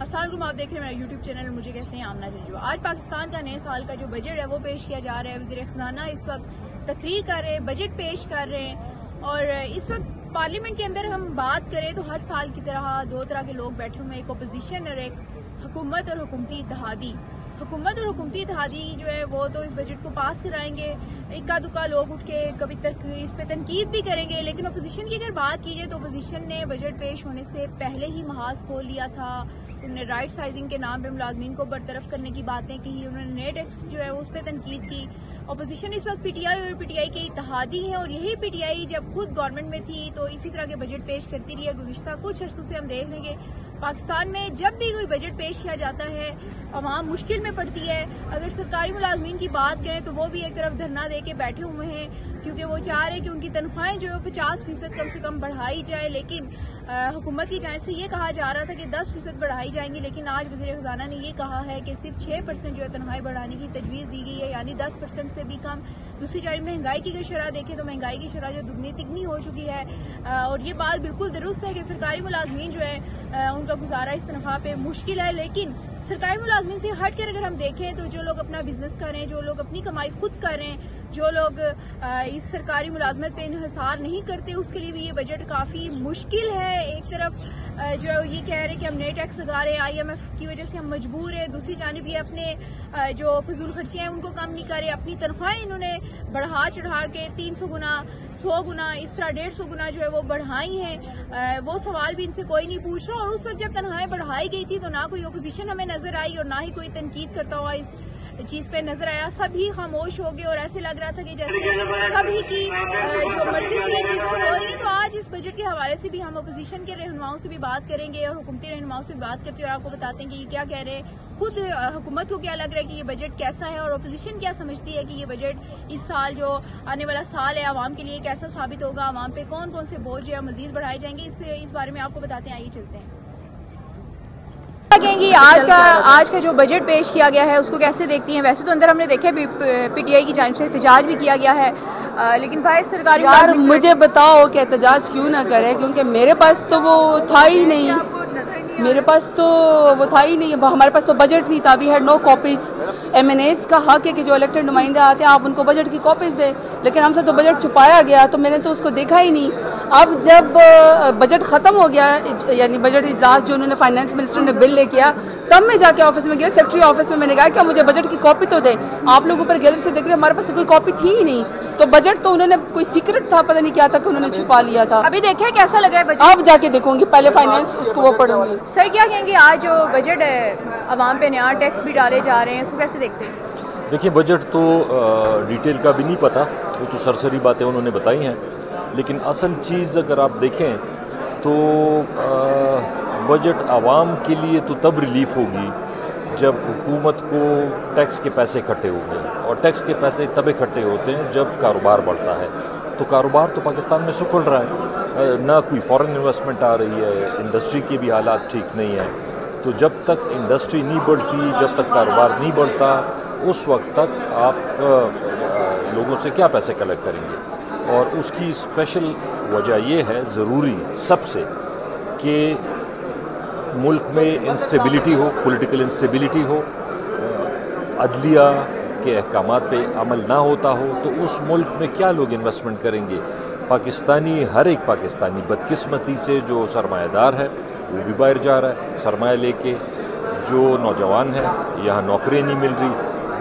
अस्सलाम वालेकुम, आप देख रहे हैं मेरा यूट्यूब चैनल। मुझे कहते हैं आमना रिजू। आज पाकिस्तान का नए साल का जो बजट है वो पेश किया जा रहा है। वज़ीर ख़ज़ाना इस वक्त तकरीर कर रहे हैं, बजट पेश कर रहे हैं। और इस वक्त पार्लियामेंट के अंदर हम बात करें तो हर साल की तरह दो तरह के लोग बैठे हुए हैं, एक अपोजिशन और एक हुकूमत और हुकूमती इत्तेहादी। हुकूमत और हुकूमती इत्तेहादी जो है वो तो इस बजट को पास कराएंगे, इक्का दुक्का लोग उठ के कभी तक इस पे तनकीद भी करेंगे। लेकिन अपोजिशन की अगर बात की जाए तो अपोजिशन ने बजट पेश होने से पहले ही महाज खोल लिया था। उन्होंने राइट साइजिंग के नाम पे मुलाजमीन को बरतरफ करने की बातें की, उन्होंने नेट टैक्स जो है उस पर तनकीद की। अपोजिशन इस वक्त पीटीआई और पीटीआई के इत्तेहादी हैं, और यही पीटीआई जब खुद गवर्नमेंट में थी तो इसी तरह के बजट पेश करती रही है। गुज़िश्ता कुछ अरसों से हम देख लेंगे पाकिस्तान में जब भी कोई बजट पेश किया जाता है अवाम मुश्किल में पड़ती है। अगर सरकारी मुलाजमीन की बात करें तो वो भी एक तरफ धरना दे के बैठे हुए हैं, क्योंकि वो चाह रहे हैं कि उनकी तनख्वाहें जो है 50% कम से कम बढ़ाई जाए। लेकिन हुकूमत की जानिब से ये कहा जा रहा था कि 10% बढ़ाई जाएंगी, लेकिन आज वज़ीर ख़ज़ाना ने ये कहा है कि सिर्फ 6% जो है तनख्वाहें बढ़ाने की तजवीज़ दी गई है, यानी 10% से भी कम। दूसरी जानिब महंगाई की अगर शरह देखें तो महंगाई की शरह जो दुगनी तिगनी हो चुकी है। और ये बात बिल्कुल दुरुस्त है कि सरकारी मुलाजमीन जो है उनका गुजारा इस तनख्वाह पे मुश्किल है। लेकिन सरकारी मुलाजमीन से हट कर अगर हम देखें तो जो लोग अपना बिजनेस कर रहे हैं, जो लोग अपनी कमाई खुद कर रहे हैं, जो लोग इस सरकारी मुलाजमत पे इन्हिसार नहीं करते, उसके लिए भी ये बजट काफ़ी मुश्किल है। एक तरफ जो है ये कह रहे हैं कि हम नेट टैक्स लगा रहे हैं, IMF की वजह से हम मजबूर हैं। दूसरी जानिब ये अपने जो फजूल खर्चे हैं उनको कम नहीं कर रहे, अपनी तनख्वाहें इन्होंने बढ़ा चढ़ा के 300 गुना 100 गुना इस तरह 150 गुना जो है वो बढ़ाई हैं। वो सवाल भी इनसे कोई नहीं पूछ रहा। और उस वक्त जब तनख्वाहें बढ़ाई गई थी तो ना कोई अपोजिशन हमें नजर आई और ना ही कोई तनकीद करता हुआ इस चीज़ पे नजर आया। सभी खामोश हो गए और ऐसे लग रहा था कि जैसे सभी की जो मर्जी से ये चीज़ें हो रही है। तो आज इस बजट के हवाले से भी हम अपोजिशन के रहनुमाओं से भी बात करेंगे और हुकूमती रहनुमाओं से भी बात करते हैं और आपको बताते हैं कि ये क्या कह रहे हैं, खुद हुकूमत को क्या लग रहा है कि ये बजट कैसा है और अपोजिशन क्या समझती है कि ये बजट इस साल जो आने वाला साल है आवाम के लिए कैसा साबित होगा, आवाम पे कौन कौन से बोझ या मजीद बढ़ाए जाएंगे। इस बारे में आपको बताते हैं, आइए चलते हैं। कहेंगी आज का जो बजट पेश किया गया है उसको कैसे देखती हैं? वैसे तो अंदर हमने देखा पीटीआई की जानिब से एहतजाज भी किया गया है, लेकिन बाहर सरकारी यार मुझे बताओ कि एहतजाज क्यों ना करें, क्योंकि मेरे पास तो वो था ही नहीं, मेरे पास तो वो था ही नहीं। हमारे पास तो बजट नहीं था। We had no copies. MNAs का हक है कि जो इलेक्टेड नुमाइंदे आते हैं आप उनको बजट की कॉपीज दें, लेकिन हमसे तो बजट छुपाया गया तो मैंने तो उसको देखा ही नहीं। अब जब बजट ख़त्म हो गया, यानी बजट इजलास जो उन्होंने फाइनेंस मिनिस्टर ने बिल ले किया, तब मैं जाके ऑफिस में गया, सेक्रेटरी ऑफिस में मैंने कहा कि मुझे बजट की कॉपी तो दें। आप लोग ऊपर गैलरी से देख रहे हैं, हमारे पास कोई कॉपी थी ही नहीं। तो बजट तो उन्होंने कोई सीक्रेट था, पता नहीं क्या था कि उन्होंने छुपा लिया था। अभी देखें कैसा लगा है बजट? अब जाके देखूंगी, पहले फाइनेंस उसको वो पढ़ूंगी। सर क्या कहेंगे, आज जो बजट है अवाम पे नया टैक्स भी डाले जा रहे हैं, इसको कैसे देखते हैं? देखिए, बजट तो डिटेल का भी नहीं पता, वो तो सरसरी बातें उन्होंने बताई हैं। लेकिन असल चीज़ अगर आप देखें तो बजट आवाम के लिए तो तब रिलीफ होगी जब हुकूमत को टैक्स के पैसे इकट्ठे होंगे, और टैक्स के पैसे तब इकट्ठे होते हैं जब कारोबार बढ़ता है। तो कारोबार तो पाकिस्तान में सुखड़ रहा है, ना कोई फॉरेन इन्वेस्टमेंट आ रही है, इंडस्ट्री के भी हालात ठीक नहीं है। तो जब तक इंडस्ट्री नहीं बढ़ती, जब तक कारोबार नहीं बढ़ता, उस वक्त तक आप लोगों से क्या पैसे कलेक्ट करेंगे? और उसकी स्पेशल वजह यह है, ज़रूरी सबसे, कि मुल्क में इंस्टेबिलिटी हो, पॉलिटिकल इंस्टेबिलिटी हो, अदलिया के अहकामात पे अमल ना होता हो, तो उस मुल्क में क्या लोग इन्वेस्टमेंट करेंगे? पाकिस्तानी, हर एक पाकिस्तानी बदकिस्मती से जो सरमायादार है वो भी बाहर जा रहा है सरमाया लेके, जो नौजवान है यहाँ नौकरी नहीं मिल रही,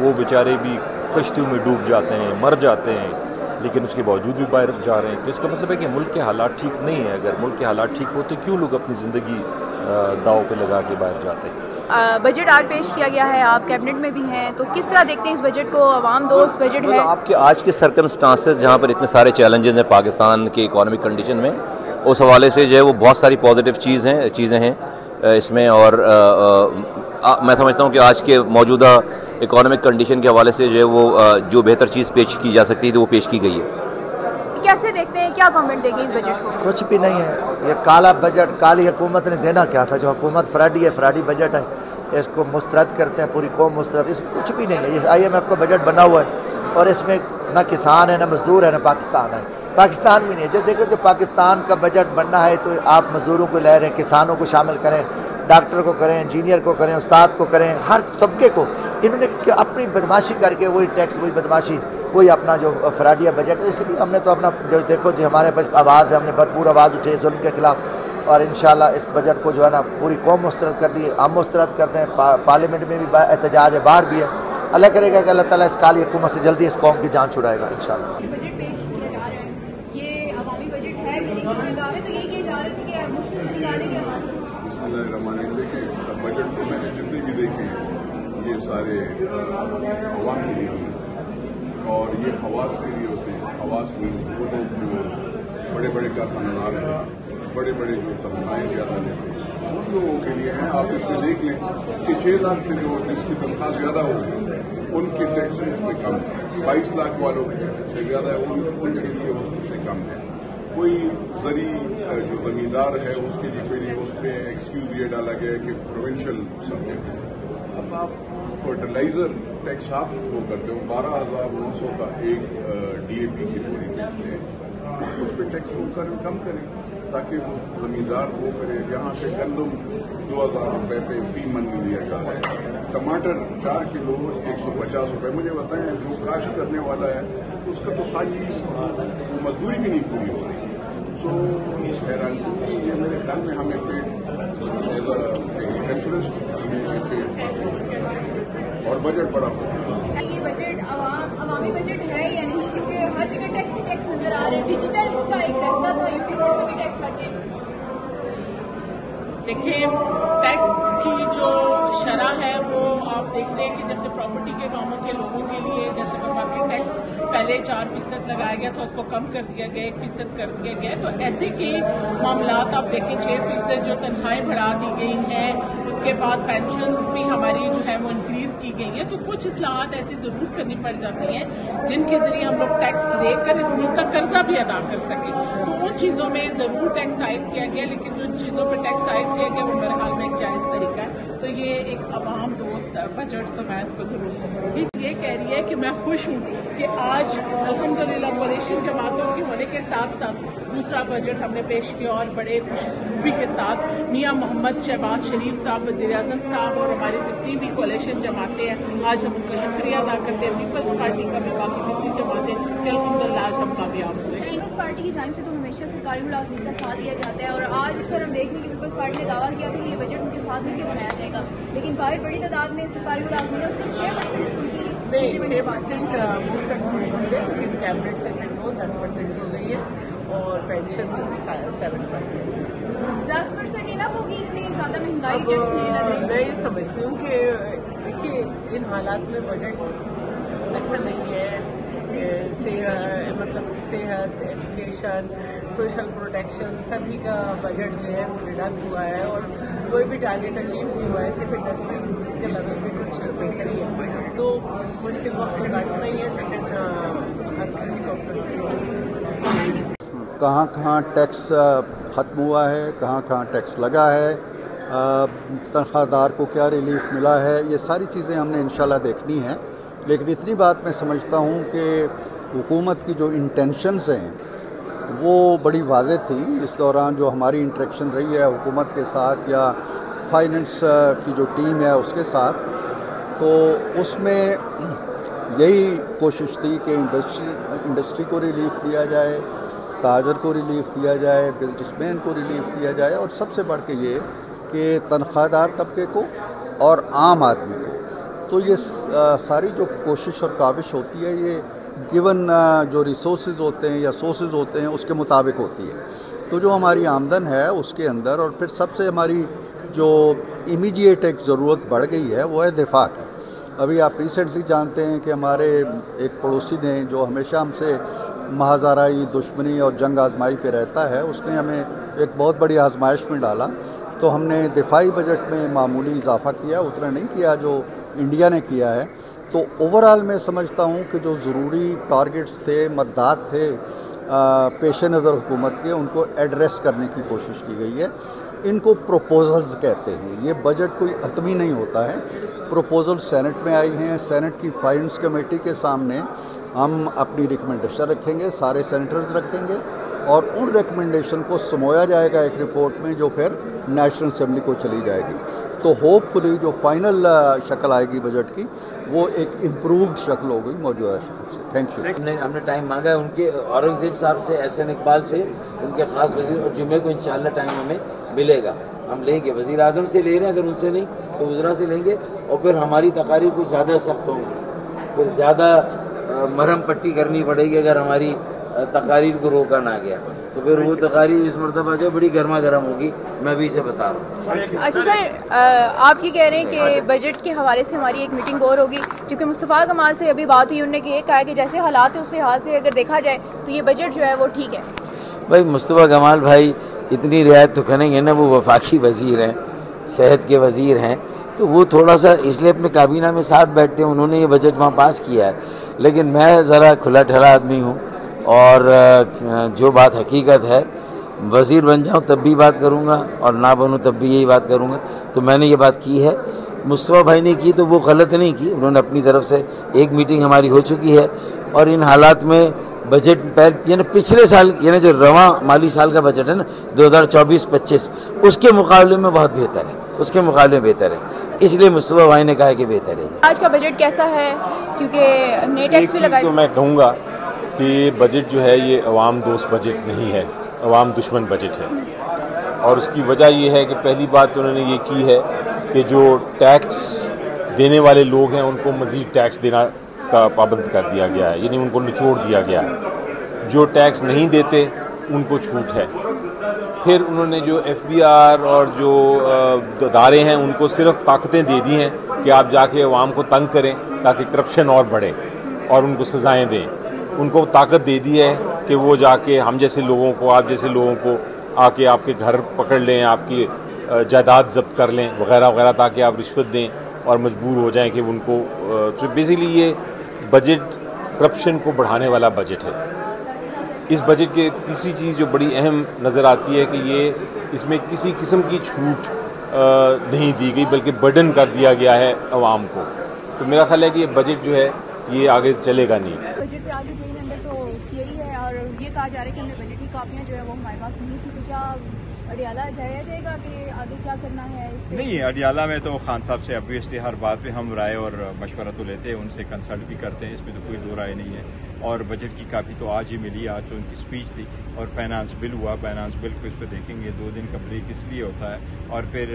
वो बेचारे भी कश्तियों में डूब जाते हैं, मर जाते हैं, लेकिन उसके बावजूद भी बाहर जा रहे हैं। तो इसका मतलब है कि मुल्क के हालात ठीक नहीं है। अगर मुल्क के हालात ठीक होते क्यों लोग अपनी ज़िंदगी दाव पे लगा के बाहर जाते हैं? बजट आज पेश किया गया है, आप कैबिनेट में भी हैं, तो किस तरह देखते हैं इस बजट को? अवाम दोस्त बजट है? आपके आज के सर्कमस्टांसेस जहाँ पर इतने सारे चैलेंजेस हैं पाकिस्तान के इकोनॉमिक कंडीशन में, उस हवाले से जो है वो बहुत सारी पॉजिटिव चीज़ें हैं इसमें। और मैं समझता हूँ कि आज के मौजूदा इकोनॉमिक कंडीशन के हवाले से जो है वो जो बेहतर चीज़ पेश की जा सकती थी वो पेश की गई है। कैसे देखते हैं, क्या कमेंट देंगे इस बजट को? कुछ भी नहीं है, ये काला बजट, काली हुकूमत ने देना क्या था? जो हुकूमत फ्राडी है, फ्राडी बजट है, इसको मुस्तरद करते हैं, पूरी कौम मुस्तरद। इसमें कुछ भी नहीं है। ये IMF का बजट बना हुआ है और इसमें ना किसान है, ना मजदूर है, ना पाकिस्तान है। पाकिस्तान भी नहीं है। जब देखो, जो पाकिस्तान का बजट बनना है तो आप मजदूरों को ले रहे हैं, किसानों को शामिल करें, डॉक्टर को करें, इंजीनियर को करें, उस्ताद को करें, हर तबके को इन्होंने अपनी बदमाशी करके वही टैक्स, वही बदमाशी, वही अपना जो फ्राडिया बजट है। इसलिए हमने तो अपना जो देखो जो हमारे पास आवाज़ है, हमने भरपूर आवाज़ उठी जुल्म के ख़िलाफ़ और इंशाल्लाह इस बजट को जो है ना पूरी कौम मुस्तरद कर दी। हम मुस्तरद करते हैं, पार्लियामेंट में भी एहतजाज है, बाहर भी है। अल्लाह करेगा कि अल्लाह ताला इस काली हुकूमत से जल्दी इस कौम की जान छुड़ाएगा इंशाल्लाह। बजट पेश किया जा रहा है, ये अवामी बजट है कि नहीं? दावे तो यही किए जा रहे थे कि मुश्किल से निकालेंगे हमारे। देखिए बजट को मैंने जितने भी देखे ये सारे अवाम के लिए होते और ये खवास के लिए होते हैं। खवास में वो लोग जो बड़े बड़े कारखानेदार हैं, बड़े बड़े जो तनख्वाहें ज़्यादा लेते हैं, उन लोगों के लिए हैं। आप इसमें देख लें कि 6 लाख से जो जिसकी तनख्वाह ज़्यादा होगी उनके टैक्स उसमें कम है, 22 लाख वालों से ज़्यादा है उनके लिए उससे कम है। कोई जरी जो ज़मींदार है उसके लिए कोई नहीं, उस पर एक्सक्यूज ये डाला गया है कि प्रोविंशियल सब्जेक्ट है। अब आप फर्टिलाइजर टैक्स आप वो करते हो 12,900 का एक DAP की बोरी बेचते हैं, उस पर टैक्स वो कम करें ताकि वो जमींदार वो करे। यहाँ से गंदम 2,000 रुपये पे फी मन लिया जा रहा है, टमाटर 4 किलो 150 रुपये। मुझे बताएं जो काश्त करने वाला है उसका तो खाली मजदूरी भी नहीं पूरी हो रही। तो हैरान ये मेरे ख्याल में हमें पे एज एग्रीकल्चरिस्ट और बजट बड़ा होता है। ये बजट अवामी बजट है या नहीं? क्योंकि हर जगह टैक्स नजर आ रहे हैं। डिजिटल का एक रहता था, यूट्यूब पर भी टैक्स लगे। देखिए टैक्स की जो शरह है वो आप देखते हैं कि जैसे प्रॉपर्टी के कामों के लोगों के लिए जैसे मार्केट टैक्स पहले 4% लगाया गया था, उसको कम कर दिया गया, 1% कर दिया गया। तो ऐसे के मामलात आप देखें 6% जो तनख्वाहें बढ़ा दी गई हैं, उसके बाद पेंशन भी हमारी जो है वो इंक्रीज की गई है। तो कुछ इस्लाहात ऐसी जरूर करनी पड़ जाती हैं जिनके जरिए हम लोग टैक्स लेकर इस मुल्क का कर्जा भी अदा कर सकें। तो उन चीजों में जरूर टैक्स आयद किया गया, लेकिन जिन चीजों पर टैक्स आयद किया गया वो मेरे ख्याल में एक जायज तरीका है। तो ये एक अवाम दोस्त बजट तो मैं इसको जरूर कहूँगी। ये कह रही है कि मैं खुश हूँ कि आज अल्हम्दुलिल्लाह कोalition जमातों के होने के साथ साथ दूसरा बजट हमने पेश किया और बड़े खुशबी के साथ मियां मोहम्मद शहबाज शरीफ साहब, वज़ीर-ए-आज़म साहब और हमारी जितनी भी कोalition जमातें हैं आज हम उनका शुक्रिया अदा करते हैं। पीपल्स पार्टी का भी बाकी जितनी जमातें कि अल्हम्दुलिल्लाह आज हम कामयाब हुए। पीपल्स पार्टी की जानिब से तो हमेशा सरकारी मुलाजमीन का साथ दिया जाता है और आज इस पर हम देख रहे हैं कि पीपल्स पार्टी ने दावा किया था कि ये बजट उनके साथ मिलकर बनाया जाएगा, लेकिन भाई बड़ी तादाद में सरकारी मुलाजमीन और सिर्फ 6% उनकी 6% अभी तक नहीं है, लेकिन कैबिनेट सेक्रेटरी को 10% हो गई है और पेंशन में भी 7%। 10% इनफ होगी? इतनी ज़्यादा महंगाई टैक्स नहीं लग रही। मैं ये समझती हूँ कि देखिए इन हालात में बजट अच्छा नहीं है। सेहत, एजुकेशन, सोशल प्रोटेक्शन सभी का बजट जो है वो रिडक्ट हुआ है और कोई भी टारगेट अचीव नहीं हुआ है। सिर्फ इंडस्ट्रीज के लेवल से कुछ बेहतरी है। तो मुश्किल वक्त काटना ही है, लेकिन हर किसी को कहाँ कहाँ टैक्स ख़त्म हुआ है, कहाँ कहाँ टैक्स लगा है, तनख्वाहदार को क्या रिलीफ मिला है, ये सारी चीज़ें हमने इंशाल्लाह देखनी है। लेकिन इतनी बात मैं समझता हूँ कि हुकूमत की जो इंटेंशंस हैं वो बड़ी वाज़ेह थी। इस दौरान जो हमारी इंटरेक्शन रही है हुकूमत के साथ या फाइनेंस की जो टीम है उसके साथ, तो उसमें यही कोशिश थी कि इंडस्ट्री को रिलीफ दिया जाए, ताजर को रिलीफ दिया जाए, बिजनेसमैन को रिलीफ दिया जाए और सबसे बढ़ के ये कि तनख्वाहदार तबके को और आम आदमी को। तो ये सारी जो कोशिश और काविश होती है ये गिवन जो रिसोर्सेज होते हैं या सोर्सेज होते हैं उसके मुताबिक होती है। तो जो हमारी आमदन है उसके अंदर और फिर सबसे हमारी जो इमीडिएट एक ज़रूरत बढ़ गई है वो है दिफा की। अभी आप रिसेंटली जानते हैं कि हमारे एक पड़ोसी ने जो हमेशा हमसे महाज़ाराई दुश्मनी और जंग आजमाई पे रहता है, उसने हमें एक बहुत बड़ी आजमाइश में डाला। तो हमने दिफाई बजट में मामूली इजाफा किया, उतना नहीं किया जो इंडिया ने किया है। तो ओवरऑल मैं समझता हूँ कि जो ज़रूरी टारगेट्स थे, मद्दात थे पेश नज़र हुकूमत के, उनको एड्रेस करने की कोशिश की गई है। इनको प्रोपोजल्स कहते हैं। ये बजट कोई हतमी नहीं होता है। प्रोपोजल सेनेट में आई हैं, सेनेट की फाइनेंस कमेटी के सामने हम अपनी रिकमेंडेशन रखेंगे, सारे सेनेटर्स रखेंगे और उन रिकमेंडेशन को समोया जाएगा एक रिपोर्ट में जो फिर नेशनल असेंबली को चली जाएगी। तो होपफुली जो फाइनल शक्ल आएगी बजट की वो एक इम्प्रूव्ड शक्ल होगी मौजूदा शक्ल से। Thank you. हमने टाइम मांगा है उनके औरंगजेब साहब से, एहसन इकबाल से, उनके खास वजीर, और जुम्मे को इंशाल्लाह टाइम हमें मिलेगा, हम लेंगे। वजीर आजम से ले रहे हैं, अगर उनसे नहीं तो वज़रा से लेंगे, और फिर हमारी तकारीर कुछ ज़्यादा सख्त होंगी, फिर ज़्यादा मरहम पट्टी करनी पड़ेगी अगर हमारी तकारीर को रोका ना गया, तो फिर वो तकारीर इस मरतबा जो बड़ी गर्मा गर्म होगी, मैं भी इसे बता रहा हूँ। अच्छा सर, आप ये कह रहे हैं कि बजट के हवाले से हमारी एक मीटिंग और होगी, क्योंकि मुस्तफ़ा कमाल से अभी बात हुई, उन्होंने ये कहा कि जैसे हालात है उस लिहाज से अगर देखा जाए तो ये बजट जो है वो ठीक है। भाई मुस्तफ़ा कमाल भाई इतनी रियायत तो करेंगे ना, वो वफाकी वजीर हैं, सेहत के वजीर हैं, तो वो थोड़ा सा इसलिए अपने काबीना में साथ बैठते हैं, उन्होंने ये बजट वहाँ पास किया है। लेकिन मैं ज़रा खुला ठहरा आदमी हूँ, और जो बात हकीकत है, वज़ीर बन जाऊँ तब भी बात करूँगा और ना बनूँ तब भी यही बात करूँगा। तो मैंने ये बात की है, मुस्तफ़ा भाई ने की तो वो गलत नहीं की, उन्होंने अपनी तरफ से एक मीटिंग हमारी हो चुकी है, और इन हालात में बजट यानी पिछले साल यानी जो रवां माली साल का बजट है ना 2024-25 उसके मुकाबले में बहुत बेहतर है, उसके मुकाबले में बेहतर है, इसलिए मुस्तफ़ा भाई ने कहा कि बेहतर है। आज का बजट कैसा है, क्योंकि नए टैक्स भी लगाए? तो मैं कहूँगा कि बजट जो है ये अवाम दोस्त बजट नहीं है, अवाम दुश्मन बजट है। और उसकी वजह ये है कि पहली बात तो उन्होंने ये की है कि जो टैक्स देने वाले लोग हैं उनको मज़ीद टैक्स देना का पाबंद कर दिया गया है, यानी उनको निचोड़ दिया गया है। जो टैक्स नहीं देते उनको छूट है। फिर उन्होंने जो FBI और जो अदारे हैं उनको सिर्फ ताकतें दे दी हैं कि आप जाके अवाम को तंग करें ताकि करप्शन और बढ़े, और उनको सज़ाएँ दें। उनको ताकत दे दी है कि वो जाके हम जैसे लोगों को, आप जैसे लोगों को आके आपके घर पकड़ लें, आपकी जायदाद जब्त कर लें वगैरह वगैरह, ताकि आप रिश्वत दें और मजबूर हो जाएं कि उनको। तो बेसिकली ये बजट करप्शन को बढ़ाने वाला बजट है। इस बजट के तीसरी चीज़ जो बड़ी अहम नज़र आती है कि ये इसमें किसी किस्म की छूट नहीं दी गई, बल्कि बर्डन कर दिया गया है अवाम को। तो मेरा ख्याल है कि ये बजट जो है ये आगे चलेगा नहीं। बजट पे आगे प्लेन अंदर तो यही है, और ये कहा जा रहा है कि हमें बजट की कापियाँ जो है वो हमारे पास नहीं थी, तो क्या अडियाला जाया जाएगा कि आगे क्या करना है इस पे? नहीं, अडियाला में तो खान साहब से ऑब्वियसली हर बात पे हम राय और मशवरा तो लेते हैं, उनसे कंसल्ट भी करते हैं, इसमें तो कोई दो राय नहीं है। और बजट की कापी तो आज ही मिली, आज तो उनकी स्पीच थी, और फाइनेंस बिल हुआ, फाइनेंस बिल को इस पर देखेंगे। 2 दिन का ब्रेक इसलिए होता है, और फिर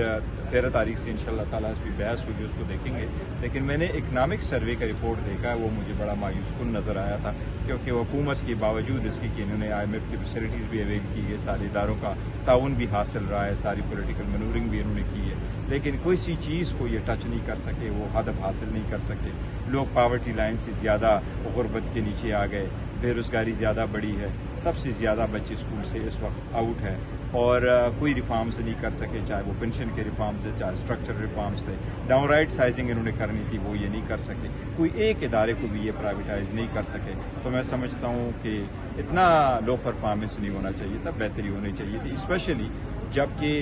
13 तारीख से इंशाल्लाह ताला इस पर बहस होगी, उसको देखेंगे। लेकिन मैंने इकनॉमिक सर्वे का रिपोर्ट देखा है, वो मुझे बड़ा मायूसकुन नज़र आया था, क्योंकि हुकूमत के बावजूद इसकी कि इन्होंने IMF की फैसिलिटीज़ भी अवेल की है, सारे इदारों का ताउन भी हासिल रहा है, सारी पॉलिटिकल मैनूवरिंग भी इन्होंने की है, लेकिन कोई सी चीज़ को ये टच नहीं कर सके, वो हदफ हासिल नहीं कर सके। लोग पावर्टी लाइन से ज़्यादा गुर्बत के नीचे आ गए, बेरोज़गारी ज़्यादा बढ़ी है, सबसे ज़्यादा बच्चे स्कूल से इस वक्त आउट है, और कोई रिफॉर्म्स नहीं कर सके, चाहे वो पेंशन के रिफॉर्म्स थे, चाहे स्ट्रक्चर रिफॉर्म्स थे। डाउन राइट साइजिंग इन्होंने करनी थी, वो ये नहीं कर सके। कोई एक इदारे को भी ये प्राइवेटाइज नहीं कर सके। तो मैं समझता हूँ कि इतना लो परफॉर्मेंस नहीं होना चाहिए था, बेहतरी होनी चाहिए थी, स्पेशली जबकि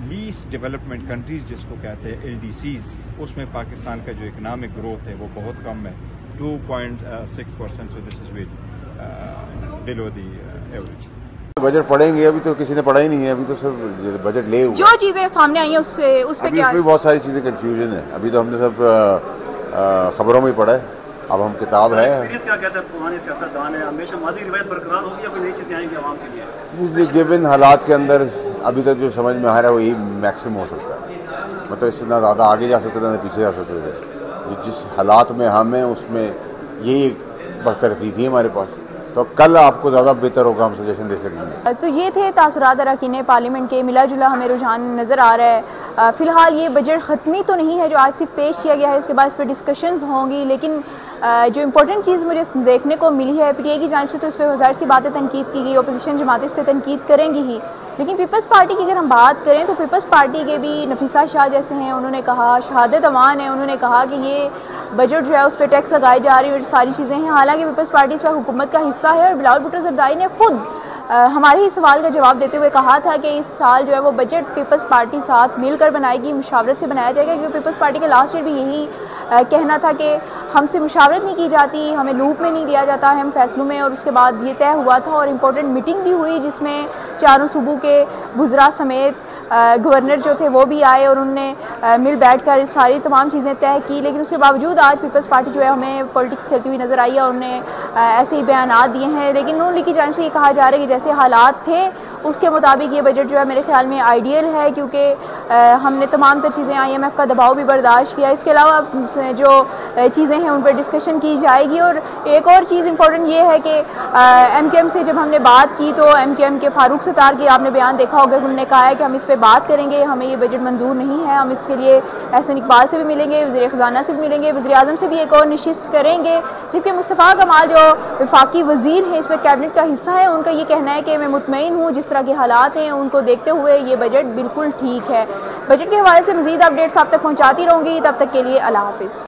लीस्ट डेवलपमेंट कंट्रीज जिसको कहते हैं LDCs, उसमें पाकिस्तान का जो इकनॉमिक ग्रोथ है वो बहुत कम है, 2.6%, so this is very below the average. Budget पढ़ेंगे, अभी तो किसी ने पढ़ा ही नहीं है, अभी तो सब बजट ले हुआ। जो चीजें सामने आई हैं उससे उस पे क्या? बहुत सारी चीजें कंफ्यूजन है, अभी तो हमने सब खबरों में ही पढ़ा है, अब हम किताब है। क्या कहते हैं पुराने सियासतदान है, हमेशा माजी रिवायत बरकरार होगी या कोई नई चीजें आएंगी आवाम के लिए? गिवन हालात के अंदर अभी तक जो समझ में आ रहा है वो यही मैक्सिमम हो सकता है, मतलब इससे ना ज़्यादा आगे जा सकते थे ना पीछे जा सकते थे। जिस हालात में हम हैं उसमें यही बरतरफी थी हमारे पास, तो कल आपको ज़्यादा बेहतर होगा, हम सजेशन दे सकेंगे। तो ये थे तासुरात अरकान पार्लियामेंट के, मिला जुला हमें रुझान नज़र आ रहा है। फ़िलहाल ये बजट ख़त्मी तो नहीं है जो आज सिर्फ पेश किया गया है, इसके बाद इस पर डिस्कशंस होंगी, लेकिन जो इम्पोर्टेंट चीज़ मुझे देखने को मिली है PTI की जानिब से, तो इस पर ज़ाहिर सी बातें तनकीद की गई, अपोजिशन जमातें इस पर तनकीद करेंगी ही, लेकिन पीपल्स पार्टी की अगर हम बात करें तो पीपल्स पार्टी के भी नफीसा शाह जैसे हैं, उन्होंने कहा, शहादत अमान है, उन्होंने कहा कि ये बजट जो है उस पर टैक्स लगाए जा रही है और सारी चीज़ें हैं। हालांकि पीपल्स पार्टी इस वक्त हुकूमत का हिस्सा है, और बिलावल भुट्टो ज़रदारी ने खुद हमारे ही सवाल का जवाब देते हुए कहा था कि इस साल जो है वो बजट पीपल्स पार्टी साथ मिलकर बनाएगी, मुशावरत से बनाया जाएगा, क्योंकि पीपल्स पार्टी का लास्ट ईयर भी यही कहना था कि हमसे मुशावरत नहीं की जाती, हमें लूप में नहीं लिया जाता है हम फैसलों में। और उसके बाद ये तय हुआ था और इम्पोर्टेंट मीटिंग भी हुई जिसमें चारों सूबों के वुज़रा समेत गवर्नर जो थे वो भी आए और उनने मिल बैठकर सारी तमाम चीज़ें तय की। लेकिन उसके बावजूद आज पीपल्स पार्टी जो है हमें पॉलिटिक्स खेलती हुई नज़र आई है और उन्हें ऐसे ही बयानात दिए हैं। लेकिन नून लीग की जानिब से ये कहा जा रहा है कि जैसे हालात थे उसके मुताबिक ये बजट जो है मेरे ख्याल में आइडियल है, क्योंकि हमने तमाम तर चीज़ें IMF का दबाव भी बर्दाश्त किया। इसके अलावा जो चीज़ें हैं उन पर डिस्कशन की जाएगी। और एक और चीज़ इंपॉर्टेंट ये है कि MQM से जब हमने बात की तो MQM के फारूक सत्तार की आपने बयान देखा होगा, उन्होंने कहा है कि हम इस पर बात करेंगे, हमें ये बजट मंजूर नहीं है, हम इसके लिए एहसन इकबाल से भी मिलेंगे, वज़ीर ख़ज़ाना से भी मिलेंगे, वज़ीर आज़म से भी एक और नशिस्त करेंगे। जबकि मुस्तफ़ा कमाल जो वफाकी वज़ीर हैं, इस पर कैबिनेट का हिस्सा है, उनका ये कहना है कि मैं मुतमईन हूँ जिस तरह के हालात हैं उनको देखते हुए ये बजट बिल्कुल ठीक है। बजट के हवाले से मज़ीद अपडेट्स आप तक पहुँचाती रहूँगी, तब तक के लिए अल्लाह हाफ़िज़।